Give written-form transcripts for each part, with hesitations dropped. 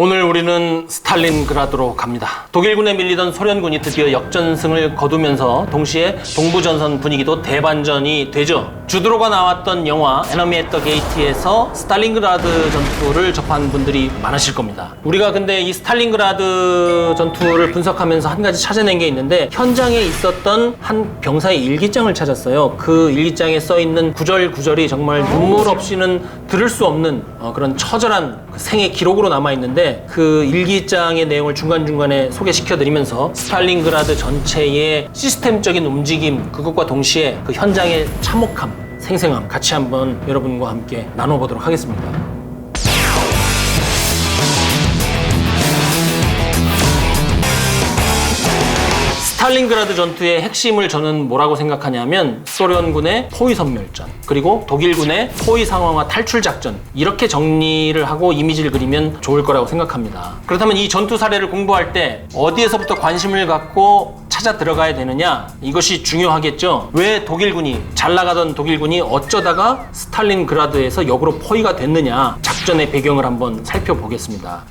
오늘 우리는 스탈린그라드로 갑니다. 독일군에 밀리던 소련군이 드디어 역전승을 거두면서 동시에 동부전선 분위기도 대반전이 되죠. 주드로가 나왔던 영화 에너미 앳 더 게이트에서 스탈린그라드 전투를 접한 분들이 많으실 겁니다. 우리가 근데 이 스탈린그라드 전투를 분석하면서 한 가지 찾아낸 게 있는데, 현장에 있었던 한 병사의 일기장을 찾았어요. 그 일기장에 써있는 구절구절이 정말 눈물 없이는 들을 수 없는 그런 처절한 생의 기록으로 남아있는데, 그 일기장의 내용을 중간중간에 소개시켜드리면서 스탈린그라드 전체의 시스템적인 움직임, 그것과 동시에 그 현장의 참혹함, 생생함 같이 한번 여러분과 함께 나눠보도록 하겠습니다. 스탈린그라드 전투의 핵심을 저는 뭐라고 생각하냐면, 소련군의 포위선멸전, 그리고 독일군의 포위 상황화 탈출 작전, 이렇게 정리를 하고 이미지를 그리면 좋을 거라고 생각합니다. 그렇다면 이 전투 사례를 공부할 때 어디에서부터 관심을 갖고 찾아 들어가야 되느냐, 이것이 중요하겠죠. 왜 독일군이, 잘 나가던 독일군이 어쩌다가 스탈린그라드에서 역으로 포위가 됐느냐, 작전의 배경을 한번 살펴보겠습니다.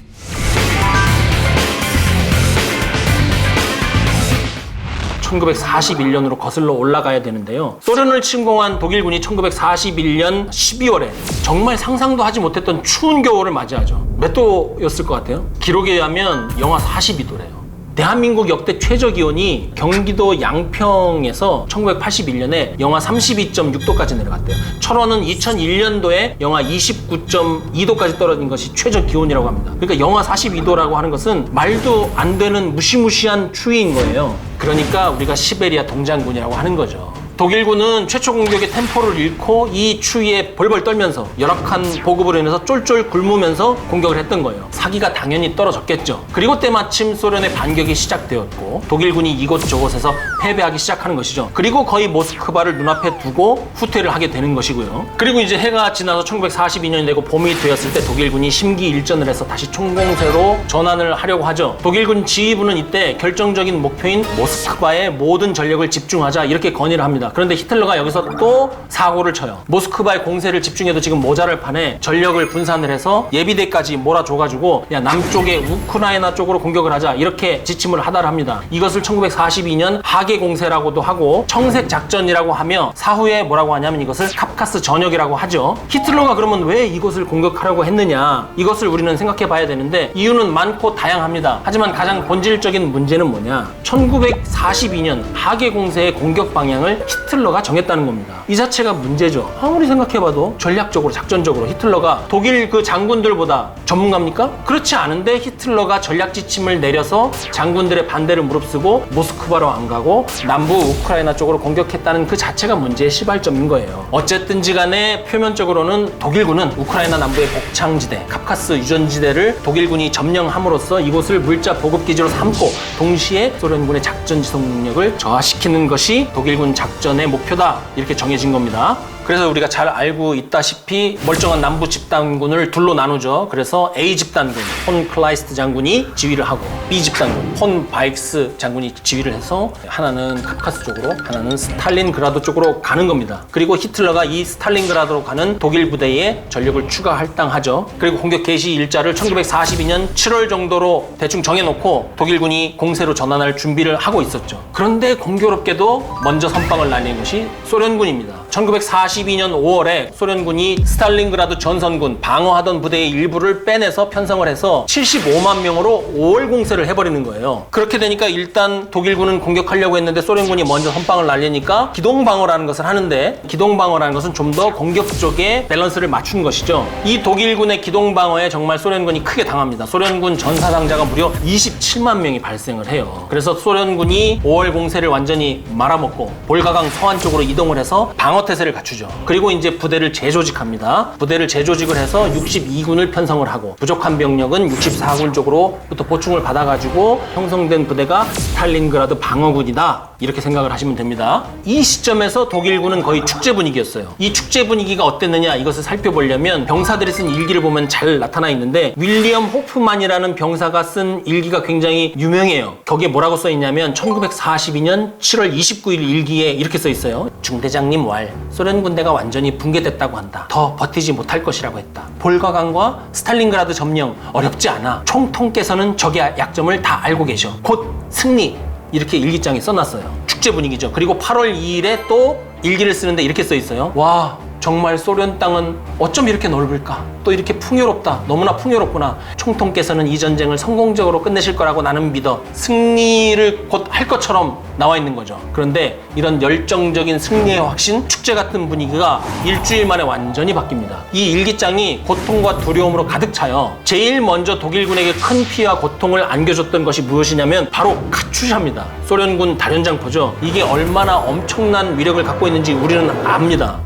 1941년으로 거슬러 올라가야 되는데요. 소련을 침공한 독일군이 1941년 12월에 정말 상상도 하지 못했던 추운 겨울을 맞이하죠. 몇 도였을 것 같아요? 기록에 의하면 영하 42도래요. 대한민국 역대 최저 기온이 경기도 양평에서 1981년에 영하 32.6도까지 내려갔대요. 철원은 2001년도에 영하 29.2도까지 떨어진 것이 최저 기온이라고 합니다. 그러니까 영하 42도라고 하는 것은 말도 안 되는 무시무시한 추위인 거예요. 그러니까 우리가 시베리아 동장군이라고 하는 거죠. 독일군은 최초 공격의 템포를 잃고 이 추위에 벌벌 떨면서 열악한 보급으로 인해서 쫄쫄 굶으면서 공격을 했던 거예요. 사기가 당연히 떨어졌겠죠. 그리고 때마침 소련의 반격이 시작되었고, 독일군이 이곳저곳에서 패배하기 시작하는 것이죠. 그리고 거의 모스크바를 눈앞에 두고 후퇴를 하게 되는 것이고요. 그리고 이제 해가 지나서 1942년이 되고 봄이 되었을 때 독일군이 심기일전을 해서 다시 총공세로 전환을 하려고 하죠. 독일군 지휘부는 이때 결정적인 목표인 모스크바에 모든 전력을 집중하자, 이렇게 건의를 합니다. 그런데 히틀러가 여기서 또 사고를 쳐요. 모스크바의 공세를 집중해도 지금 모자랄 판에 전력을 분산을 해서 예비대까지 몰아줘가지고 그냥 남쪽의 우크라이나 쪽으로 공격을 하자, 이렇게 지침을 하달을 합니다. 이것을 1942년 하계 공세라고도 하고 청색 작전이라고 하며, 사후에 뭐라고 하냐면 이것을 카프카스 전역이라고 하죠. 히틀러가 그러면 왜 이곳을 공격하려고 했느냐, 이것을 우리는 생각해 봐야 되는데, 이유는 많고 다양합니다. 하지만 가장 본질적인 문제는 뭐냐, 1942년 하계 공세의 공격 방향을 히틀러가 정했다는 겁니다. 이 자체가 문제죠. 아무리 생각해봐도 전략적으로, 작전적으로 히틀러가 독일 그 장군들보다 전문가입니까? 그렇지 않은데 히틀러가 전략 지침을 내려서 장군들의 반대를 무릅쓰고 모스크바로 안 가고 남부 우크라이나 쪽으로 공격했다는 그 자체가 문제의 시발점인 거예요. 어쨌든지 간에 표면적으로는 독일군은 우크라이나 남부의 복창지대, 카프카스 유전지대를 독일군이 점령함으로써 이곳을 물자 보급기지로 삼고 동시에 소련군의 작전 지속 능력을 저하시키는 것이 독일군 작전의 목표다, 이렇게 정해진 겁니다. 그래서 우리가 잘 알고 있다시피 멀쩡한 남부 집단군을 둘로 나누죠. 그래서 A 집단군 폰 클라이스트 장군이 지휘를 하고, B 집단군 폰 바익스 장군이 지휘를 해서 하나는 카프카스 쪽으로, 하나는 스탈린그라드 쪽으로 가는 겁니다. 그리고 히틀러가 이 스탈린그라드로 가는 독일 부대에 전력을 추가 할당하죠. 그리고 공격 개시 일자를 1942년 7월 정도로 대충 정해놓고 독일군이 공세로 전환할 준비를 하고 있었죠. 그런데 공교롭게도 먼저 선빵을 날린 것이 소련군입니다. 1942년 5월에 소련군이 스탈린그라드 전선군 방어하던 부대의 일부를 빼내서 편성을 해서 75만 명으로 5월 공세를 해버리는 거예요. 그렇게 되니까 일단 독일군은 공격하려고 했는데 소련군이 먼저 선빵을 날리니까 기동방어라는 것을 하는데, 기동방어라는 것은 좀 더 공격 쪽에 밸런스를 맞춘 것이죠. 이 독일군의 기동방어에 정말 소련군이 크게 당합니다. 소련군 전사상자가 무려 27만 명이 발생을 해요. 그래서 소련군이 5월 공세를 완전히 말아먹고 볼가강 서안 쪽으로 이동을 해서 방어 태세를 갖추죠. 그리고 이제 부대를 재조직합니다. 부대를 재조직을 해서 62군을 편성을 하고, 부족한 병력은 64군 쪽으로부터 보충을 받아가지고 형성된 부대가 스탈린그라드 방어군이다, 이렇게 생각을 하시면 됩니다. 이 시점에서 독일군은 거의 축제 분위기였어요. 이 축제 분위기가 어땠느냐 이것을 살펴보려면 병사들이 쓴 일기를 보면 잘 나타나 있는데 윌리엄 호프만이라는 병사가 쓴 일기가 굉장히 유명해요. 거기에 뭐라고 써 있냐면 1942년 7월 29일 일기에 이렇게 써 있어요. 중대장님 왈, 소련 군대가 완전히 붕괴됐다고 한다. 더 버티지 못할 것이라고 했다. 볼가강과 스탈린그라드 점령 어렵지 않아. 총통께서는 적의 약점을 다 알고 계셔. 곧 승리. 이렇게 일기장에 써놨어요. 축제 분위기죠. 그리고 8월 2일에 또 일기를 쓰는데 이렇게 써 있어요. 와, 정말 소련 땅은 어쩜 이렇게 넓을까? 또 이렇게 풍요롭다. 너무나 풍요롭구나. 총통께서는 이 전쟁을 성공적으로 끝내실 거라고 나는 믿어. 승리를 곧 할 것처럼 나와 있는 거죠. 그런데 이런 열정적인 승리의 확신, 축제 같은 분위기가 일주일 만에 완전히 바뀝니다. 이 일기장이 고통과 두려움으로 가득 차요. 제일 먼저 독일군에게 큰 피해와 고통을 안겨줬던 것이 무엇이냐면 바로 카츄샤입니다. 소련군 다련장포죠. 이게 얼마나 엄청난 위력을 갖고 있는지 우리는 압니다.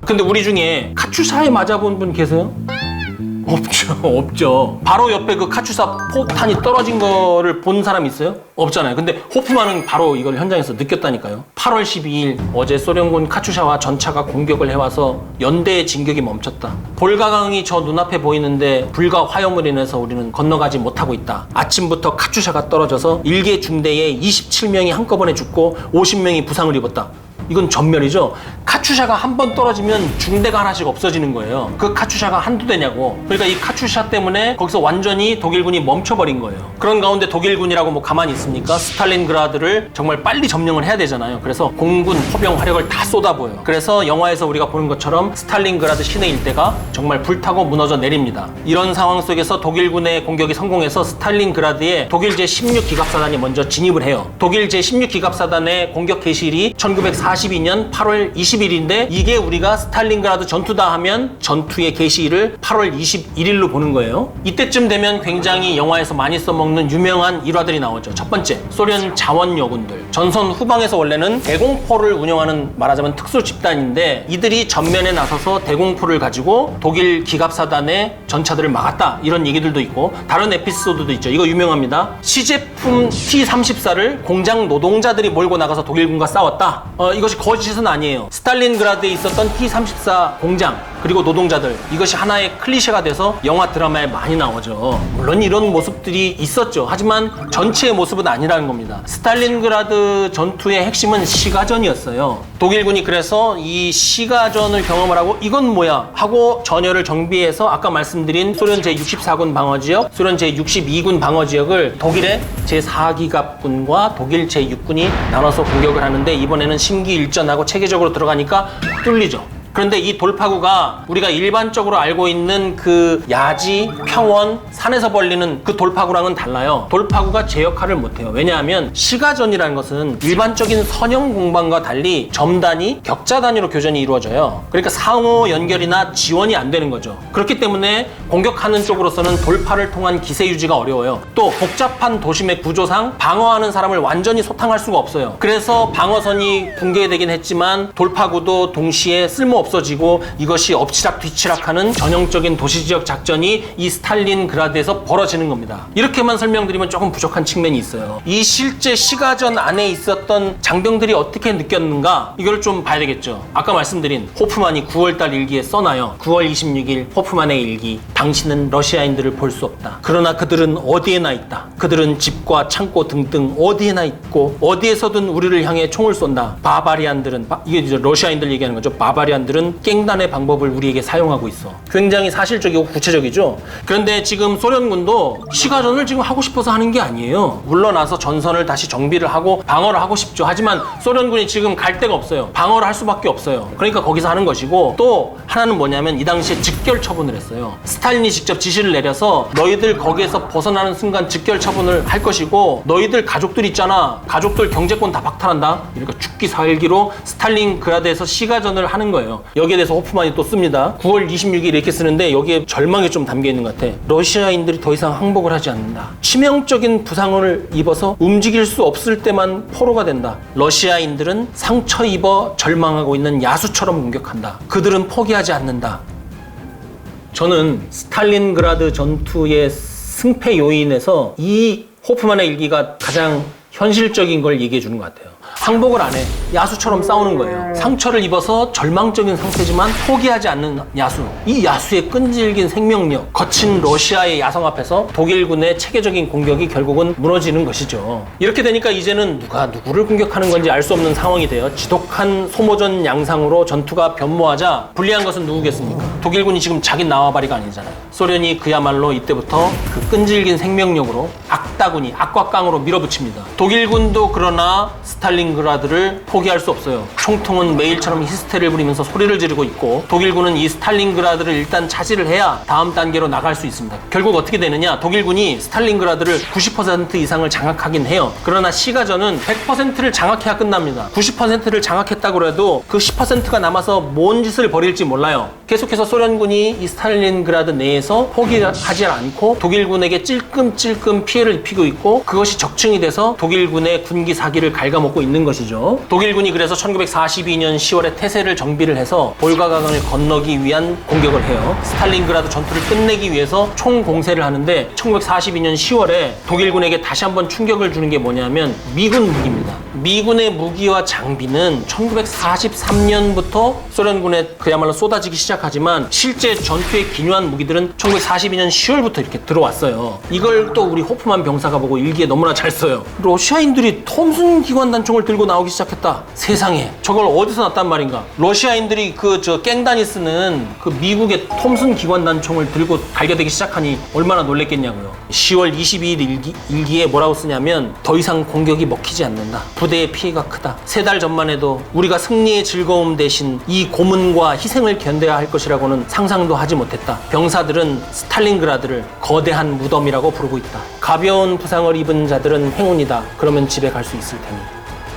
근데 우리 중에 카츄샤에 맞아본 분 계세요? 없죠. 바로 옆에 그 카츄사 포탄이 떨어진 거를 본 사람 있어요? 없잖아요. 근데 호프만은 바로 이걸 현장에서 느꼈다니까요. 8월 12일 어제 소련군 카츄샤와 전차가 공격을 해와서 연대의 진격이 멈췄다. 볼가강이 저 눈앞에 보이는데 불과 화염을 인해서 우리는 건너가지 못하고 있다. 아침부터 카츄샤가 떨어져서 1개 중대에 27명이 한꺼번에 죽고 50명이 부상을 입었다. 이건 전멸이죠. 카츄샤가 한 번 떨어지면 중대가 하나씩 없어지는 거예요. 그 카츄샤가 한두 대냐고. 그러니까 이 카츄샤 때문에 거기서 완전히 독일군이 멈춰버린 거예요. 그런 가운데 독일군이라고 뭐 가만히 있습니까? 스탈린그라드를 정말 빨리 점령을 해야 되잖아요. 그래서 공군, 포병 화력을 다 쏟아부어요. 그래서 영화에서 우리가 보는 것처럼 스탈린그라드 시내 일대가 정말 불타고 무너져 내립니다. 이런 상황 속에서 독일군의 공격이 성공해서 스탈린그라드에 독일 제16기갑사단이 먼저 진입을 해요. 독일 제16기갑사단의 공격 개시일이 1942년 8월 20일인데 이게 우리가 스탈린그라드 전투다 하면 전투의 개시일을 8월 21일로 보는 거예요. 이때쯤 되면 굉장히 영화에서 많이 써먹는 유명한 일화들이 나오죠. 첫 번째, 소련 자원여군들. 전선 후방에서 원래는 대공포를 운영하는 말하자면 특수 집단인데 이들이 전면에 나서서 대공포를 가지고 독일 기갑사단의 전차들을 막았다. 이런 얘기들도 있고 다른 에피소드도 있죠. 이거 유명합니다. 시제품 T-34를 공장 노동자들이 몰고 나가서 독일군과 싸웠다. 이것이 거짓은 아니에요. 스탈린그라드에 있었던 T-34 공장 그리고 노동자들 이것이 하나의 클리셰가 돼서 영화 드라마에 많이 나오죠. 물론 이런 모습들이 있었죠. 하지만 전체의 모습은 아니라는 겁니다. 스탈린그라드 전투의 핵심은 시가전이었어요. 독일군이 그래서 이 시가전을 경험을 하고 이건 뭐야 하고 전열을 정비해서 아까 말씀드린 소련 제64군 방어지역, 소련 제62군 방어지역을 독일의 제4기갑군과 독일 제6군이 나눠서 공격을 하는데 이번에는 심기일전하고 체계적으로 들어가니까 뚫리죠. 그런데 이 돌파구가 우리가 일반적으로 알고 있는 그 야지, 평원, 산에서 벌리는 그 돌파구랑은 달라요. 돌파구가 제 역할을 못해요. 왜냐하면 시가전이라는 것은 일반적인 선형 공방과 달리 점단위, 격자 단위로 교전이 이루어져요. 그러니까 상호 연결이나 지원이 안 되는 거죠. 그렇기 때문에 공격하는 쪽으로서는 돌파를 통한 기세 유지가 어려워요. 또 복잡한 도심의 구조상 방어하는 사람을 완전히 소탕할 수가 없어요. 그래서 방어선이 붕괴되긴 했지만 돌파구도 동시에 쓸모 없어지고 이것이 엎치락뒤치락하는 전형적인 도시지역 작전이 이 스탈린그라드에서 벌어지는 겁니다. 이렇게만 설명드리면 조금 부족한 측면이 있어요. 이 실제 시가전 안에 있었던 장병들이 어떻게 느꼈는가 이걸 좀 봐야 되겠죠. 아까 말씀드린 호프만이 9월달 일기에 써놔요. 9월 26일 호프만의 일기. 당신은 러시아인들을 볼 수 없다. 그러나 그들은 어디에나 있다. 그들은 집과 창고 등등 어디에나 있고 어디에서든 우리를 향해 총을 쏜다. 바바리안들은 이게 이제 러시아인들 얘기하는 거죠. 바바리안들은 깽단의 방법을 우리에게 사용하고 있어. 굉장히 사실적이고 구체적이죠. 그런데 지금 소련군도 시가전을 지금 하고 싶어서 하는 게 아니에요. 물러나서 전선을 다시 정비를 하고 방어를 하고 싶죠. 하지만 소련군이 지금 갈 데가 없어요. 방어를 할 수밖에 없어요. 그러니까 거기서 하는 것이고 또 하나는 뭐냐면 이 당시에 직결 처분을 했어요. 스탈린이 직접 지시를 내려서 너희들 거기에서 벗어나는 순간 직결 처분을 할 것이고 너희들 가족들 있잖아. 가족들 경제권 다 박탈한다. 그러니까 죽기 살기로 스탈린그라드에서 시가전을 하는 거예요. 여기에 대해서 호프만이 또 씁니다. 9월 26일 이렇게 쓰는데 여기에 절망이 좀 담겨 있는 것 같아. 러시아인들이 더 이상 항복을 하지 않는다. 치명적인 부상을 입어서 움직일 수 없을 때만 포로가 된다. 러시아인들은 상처 입어 절망하고 있는 야수처럼 공격한다. 그들은 포기하지 않는다. 저는 스탈린그라드 전투의 승패 요인에서 이 호프만의 일기가 가장 현실적인 걸 얘기해 주는 것 같아요. 항복을 안 해. 야수처럼 싸우는 거예요. 상처를 입어서 절망적인 상태지만 포기하지 않는 야수. 이 야수의 끈질긴 생명력, 거친 러시아의 야성 앞에서 독일군의 체계적인 공격이 결국은 무너지는 것이죠. 이렇게 되니까 이제는 누가 누구를 공격하는 건지 알 수 없는 상황이 되어 지독한 소모전 양상으로 전투가 변모하자 불리한 것은 누구겠습니까? 독일군이 지금 자기 나와바리가 아니잖아요. 소련이 그야말로 이때부터 그 끈질긴 생명력으로 악다군이 악과깡으로 밀어붙입니다. 독일군도 그러나 스탈린그라드를 포기할 수 없어요. 총통은 매일처럼 히스테리를 부리면서 소리를 지르고 있고 독일군은 이 스탈린그라드를 일단 차지를 해야 다음 단계로 나갈 수 있습니다. 결국 어떻게 되느냐? 독일군이 스탈린그라드를 90% 이상을 장악하긴 해요. 그러나 시가전은 100%를 장악해야 끝납니다. 90%를 장악했다고 해도 그 10%가 남아서 뭔 짓을 벌일지 몰라요. 계속해서 소련군이 이 스탈린그라드 내에서 포기하지 않고 독일군에게 찔끔찔끔 피해를 입히고 있고 그것이 적층이 돼서 독일군의 군기 사기를 갉아먹고 있는 것이죠. 독일군이 그래서 1942년 10월에 태세를 정비를 해서 볼가강을 건너기 위한 공격을 해요. 스탈린그라드 전투를 끝내기 위해서 총공세를 하는데 1942년 10월에 독일군에게 다시 한번 충격을 주는 게 뭐냐면 미군 무기입니다. 미군의 무기와 장비는 1943년부터 소련군에 그야말로 쏟아지기 시작하지만 실제 전투에 기묘한 무기들은 1942년 10월부터 이렇게 들어왔어요. 이걸 또 우리 호프만 병사가 보고 일기에 너무나 잘 써요. 러시아인들이 톰슨 기관단총을 들고 나오기 시작했다. 세상에 저걸 어디서 났단 말인가. 러시아인들이 깽단이 쓰는 그 미국의 톰슨 기관단총을 들고 갈겨대기 시작하니 얼마나 놀랬겠냐고요. 10월 22일 일기에 뭐라고 쓰냐면 더 이상 공격이 먹히지 않는다. 부대의 피해가 크다. 3달 전만 해도 우리가 승리의 즐거움 대신 이 고문과 희생을 견뎌야 할 것이라고는 상상도 하지 못했다. 병사들은 스탈린그라드를 거대한 무덤이라고 부르고 있다. 가벼운 부상을 입은 자들은 행운이다. 그러면 집에 갈 수 있을 테니.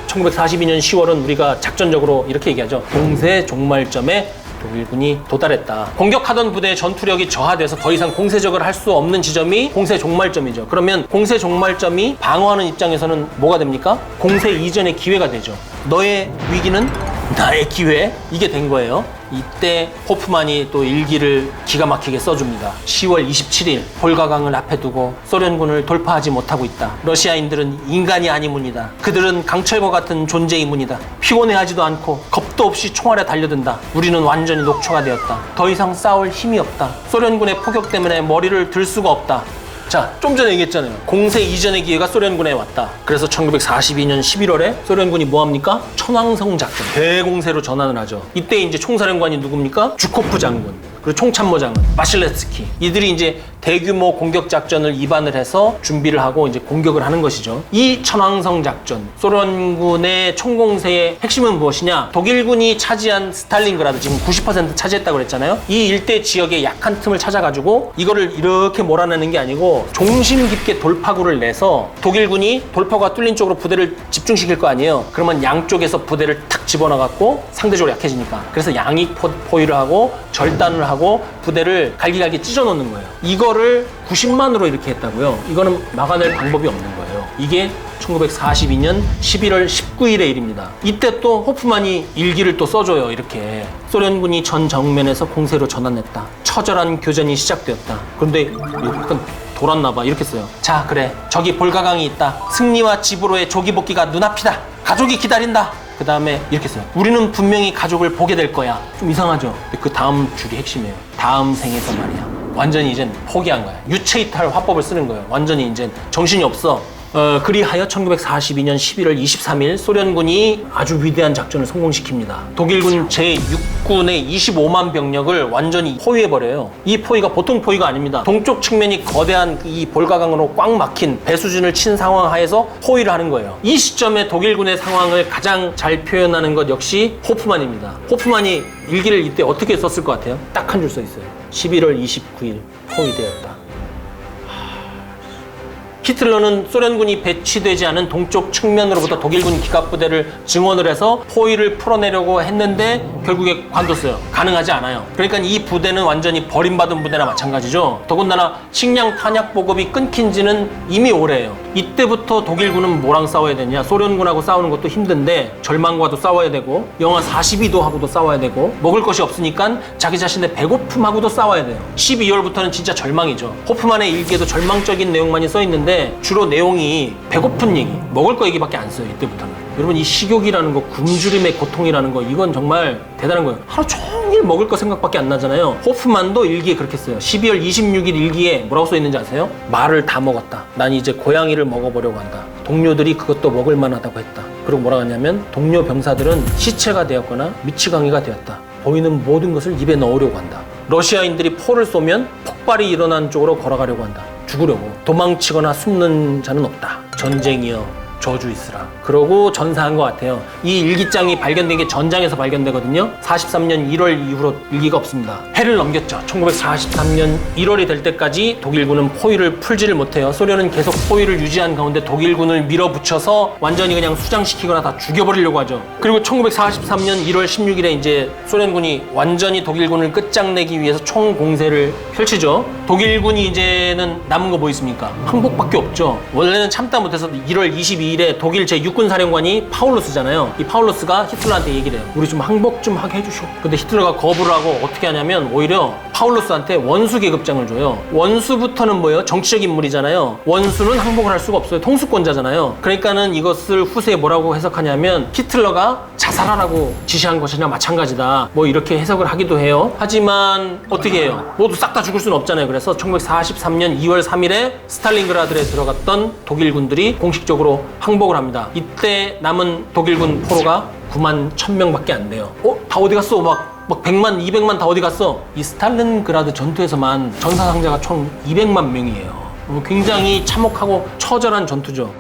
1942년 10월은 우리가 작전적으로 이렇게 얘기하죠. 공세 종말점에 독일군이 도달했다. 공격하던 부대의 전투력이 저하돼서 더 이상 공세적을 할 수 없는 지점이 공세 종말점이죠. 그러면 공세 종말점이 방어하는 입장에서는 뭐가 됩니까? 공세 이전의 기회가 되죠. 너의 위기는 나의 기회? 이게 된 거예요. 이때 호프만이 또 일기를 기가 막히게 써줍니다. 10월 27일 볼가강을 앞에 두고 소련군을 돌파하지 못하고 있다. 러시아인들은 인간이 아니문이다. 그들은 강철과 같은 존재이문이다. 피곤해하지도 않고 겁도 없이 총알에 달려든다. 우리는 완전히 녹초가 되었다. 더 이상 싸울 힘이 없다. 소련군의 포격 때문에 머리를 들 수가 없다. 자, 좀 전에 얘기했잖아요. 공세 이전의 기회가 소련군에 왔다. 그래서 1942년 11월에 소련군이 뭐합니까? 천왕성 작전, 대공세로 전환을 하죠. 이때 이제 총사령관이 누굽니까? 주코프 장군, 그리고 총참모 장군, 마실레스키. 이들이 이제 대규모 공격 작전을 입안을 해서 준비를 하고 이제 공격을 하는 것이죠. 이 천왕성 작전, 소련군의 총공세의 핵심은 무엇이냐? 독일군이 차지한 스탈린그라드, 지금 90% 차지했다고 그랬잖아요. 이 일대 지역의 약한 틈을 찾아가지고 이거를 이렇게 몰아내는 게 아니고 중심 깊게 돌파구를 내서 독일군이 돌파구가 뚫린 쪽으로 부대를 집중시킬 거 아니에요. 그러면 양쪽에서 부대를 탁 집어넣어갖고 상대적으로 약해지니까. 그래서 양익 포위를 하고 절단을 하고 부대를 갈기갈기 찢어놓는 거예요. 이거를 90만으로 이렇게 했다고요. 이거는 막아낼 방법이 없는 거예요. 이게 1942년 11월 19일의 일입니다. 이때 또 호프만이 일기를 또 써줘요. 이렇게 소련군이 전 정면에서 공세로 전환했다. 처절한 교전이 시작되었다. 그런데 약간 돌았나 봐. 이렇게 써요. 자, 그래, 저기 볼가강이 있다. 승리와 집으로의 조기복귀가 눈앞이다. 가족이 기다린다. 그 다음에 이렇게 써요. 우리는 분명히 가족을 보게 될 거야. 좀 이상하죠? 근데 그 다음 줄이 핵심이에요. 다음 생에서 말이야. 완전히 이젠 포기한 거야. 유체이탈 화법을 쓰는 거예요. 완전히 이젠 정신이 없어. 그리하여 1942년 11월 23일 소련군이 아주 위대한 작전을 성공시킵니다. 독일군 제6군의 25만 병력을 완전히 포위해버려요. 이 포위가 보통 포위가 아닙니다. 동쪽 측면이 거대한 이 볼가강으로 꽉 막힌 배수진을 친 상황 하에서 포위를 하는 거예요. 이 시점에 독일군의 상황을 가장 잘 표현하는 것 역시 호프만입니다. 호프만이 일기를 이때 어떻게 썼을 것 같아요? 딱 한 줄 써 있어요. 11월 29일 포위되었다. 히틀러는 소련군이 배치되지 않은 동쪽 측면으로부터 독일군 기갑부대를 증원을 해서 포위를 풀어내려고 했는데 결국에 관뒀어요. 가능하지 않아요. 그러니까 이 부대는 완전히 버림받은 부대나 마찬가지죠. 더군다나 식량 탄약 보급이 끊긴 지는 이미 오래예요. 이때부터 독일군은 뭐랑 싸워야 되냐? 소련군하고 싸우는 것도 힘든데 절망과도 싸워야 되고 영하 42도하고도 싸워야 되고 먹을 것이 없으니까 자기 자신의 배고픔하고도 싸워야 돼요. 12월부터는 진짜 절망이죠. 호프만의 일기에도 절망적인 내용만이 써 있는데 쓰는데 주로 내용이 배고픈 얘기, 먹을 거 얘기밖에 안 써요. 이때부터는. 여러분 이 식욕이라는 거, 굶주림의 고통이라는 거 이건 정말 대단한 거예요. 하루 종일 먹을 거 생각밖에 안 나잖아요. 호프만도 일기에 그렇게 써요. 12월 26일 일기에 뭐라고 써 있는지 아세요? 말을 다 먹었다. 난 이제 고양이를 먹어보려고 한다. 동료들이 그것도 먹을 만하다고 했다. 그리고 뭐라고 하냐면 동료 병사들은 시체가 되었거나 미치광이가 되었다. 보이는 모든 것을 입에 넣으려고 한다. 러시아인들이 포를 쏘면 폭발이 일어난 쪽으로 걸어가려고 한다. 죽으려고. 도망치거나 숨는 자는 없다. 전쟁이여 저주 있으라. 그러고 전사한 것 같아요. 이 일기장이 발견된 게 전장에서 발견되거든요. 43년 1월 이후로 일기가 없습니다. 해를 넘겼죠. 1943년 1월이 될 때까지 독일군은 포위를 풀지를 못해요. 소련은 계속 포위를 유지한 가운데 독일군을 밀어붙여서 완전히 그냥 수장시키거나 다 죽여버리려고 하죠. 그리고 1943년 1월 16일에 이제 소련군이 완전히 독일군을 끝장내기 위해서 총공세를 펼치죠. 독일군이 이제는 남은 거 뭐 있습니까? 항복밖에 없죠. 원래는 참다 못해서 1월 22일에 독일 제6군사령관이 파울루스잖아요. 이 파울루스가 히틀러한테 얘기를 해요. 우리 좀 항복 좀 하게 해주시오. 근데 히틀러가 거부를 하고 어떻게 하냐면 오히려 파울루스한테 원수 계급장을 줘요. 원수부터는 뭐예요? 정치적 인물이잖아요. 원수는 항복을 할 수가 없어요. 통수권자잖아요. 그러니까는 이것을 후세에 뭐라고 해석하냐면 히틀러가 자살하라고 지시한 것이나 마찬가지다. 뭐 이렇게 해석을 하기도 해요. 하지만 어떻게 해요? 모두 싹 다 죽을 수는 없잖아요. 그래서 1943년 2월 3일에 스탈린그라드에 들어갔던 독일군들이 공식적으로 항복을 합니다. 이때 남은 독일군 포로가 9만 1,000명밖에 안 돼요. 다 어디 갔어? 막 100만, 200만 다 어디 갔어? 이 스탈린그라드 전투에서만 전사상자가 총 200만 명이에요. 굉장히 참혹하고 처절한 전투죠.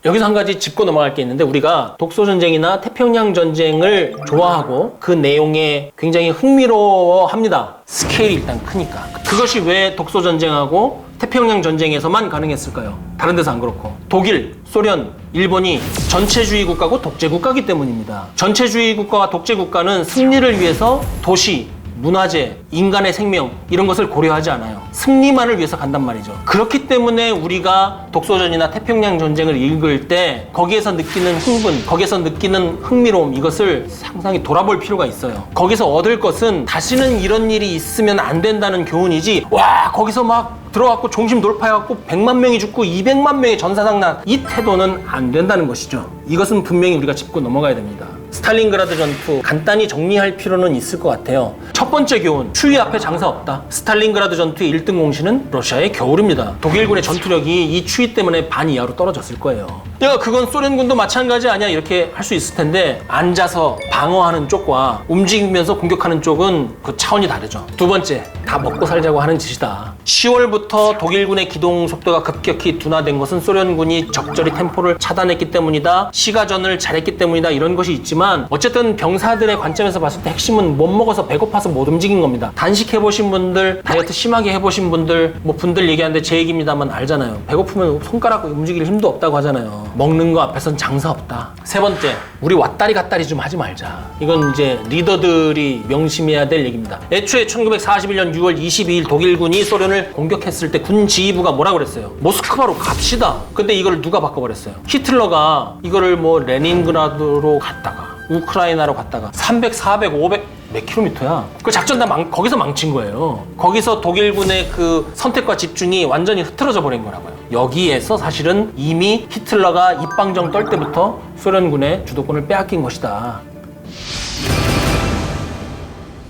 여기서 한 가지 짚고 넘어갈 게 있는데 우리가 독소전쟁이나 태평양전쟁을 좋아하고 그 내용에 굉장히 흥미로워합니다. 스케일이 일단 크니까. 그것이 왜 독소전쟁하고 태평양전쟁에서만 가능했을까요? 다른 데서 안 그렇고. 독일, 소련, 일본이 전체주의 국가고 독재 국가이기 때문입니다. 전체주의 국가와 독재 국가는 승리를 위해서 도시, 문화재, 인간의 생명 이런 것을 고려하지 않아요. 승리만을 위해서 간단 말이죠. 그렇기 때문에 우리가 독소전이나 태평양 전쟁을 읽을 때 거기에서 느끼는 흥분, 거기에서 느끼는 흥미로움 이것을 상당히 돌아볼 필요가 있어요. 거기서 얻을 것은 다시는 이런 일이 있으면 안 된다는 교훈이지 와 거기서 막 들어갔고 중심 돌파해갖고 100만 명이 죽고 200만 명의 전사상 난 이 태도는 안 된다는 것이죠. 이것은 분명히 우리가 짚고 넘어가야 됩니다. 스탈린그라드 전투 간단히 정리할 필요는 있을 것 같아요. 첫 번째 교훈, 추위 앞에 장사 없다. 스탈린그라드 전투의 1등 공신은 러시아의 겨울입니다. 독일군의 전투력이 이 추위 때문에 반 이하로 떨어졌을 거예요. 내가 그건 소련군도 마찬가지 아니야 이렇게 할 수 있을 텐데 앉아서 방어하는 쪽과 움직이면서 공격하는 쪽은 그 차원이 다르죠. 두 번째, 다 먹고 살자고 하는 짓이다. 10월부터 독일군의 기동 속도가 급격히 둔화된 것은 소련군이 적절히 템포를 차단했기 때문이다. 시가전을 잘했기 때문이다. 이런 것이 있지만 어쨌든 병사들의 관점에서 봤을 때 핵심은 못 먹어서 배고파서 못 움직인 겁니다. 단식 해보신 분들, 다이어트 심하게 해보신 분들, 분들 얘기하는데 제 얘기입니다만 알잖아요. 배고프면 손가락 움직일 힘도 없다고 하잖아요. 먹는 거 앞에선 장사 없다. 세 번째, 우리 왔다리 갔다리 좀 하지 말자. 이건 이제 리더들이 명심해야 될 얘기입니다. 애초에 1941년 6월 22일 독일군이 소련을 공격했을 때 군 지휘부가 뭐라고 그랬어요? 모스크바로 갑시다. 근데 이걸 누가 바꿔버렸어요? 히틀러가 이거를 레닌그라드로 갔다가 우크라이나로 갔다가 300, 400, 500 몇 킬로미터야? 그 작전 다 거기서 망친 거예요. 거기서 독일군의 그 선택과 집중이 완전히 흐트러져 버린 거라고요. 여기에서 사실은 이미 히틀러가 입방정 떨 때부터 소련군의 주도권을 빼앗긴 것이다.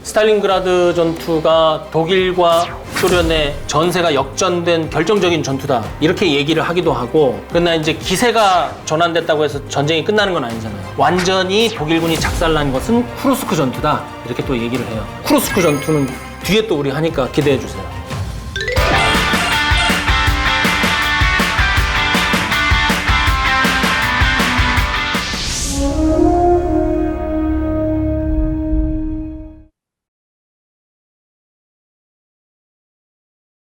스탈린그라드 전투가 독일과 소련의 전세가 역전된 결정적인 전투다 이렇게 얘기를 하기도 하고 그러나 이제 기세가 전환됐다고 해서 전쟁이 끝나는 건 아니잖아요. 완전히 독일군이 작살난 것은 쿠르스크 전투다 이렇게 또 얘기를 해요. 쿠르스크 전투는 뒤에 또 우리 하니까 기대해 주세요.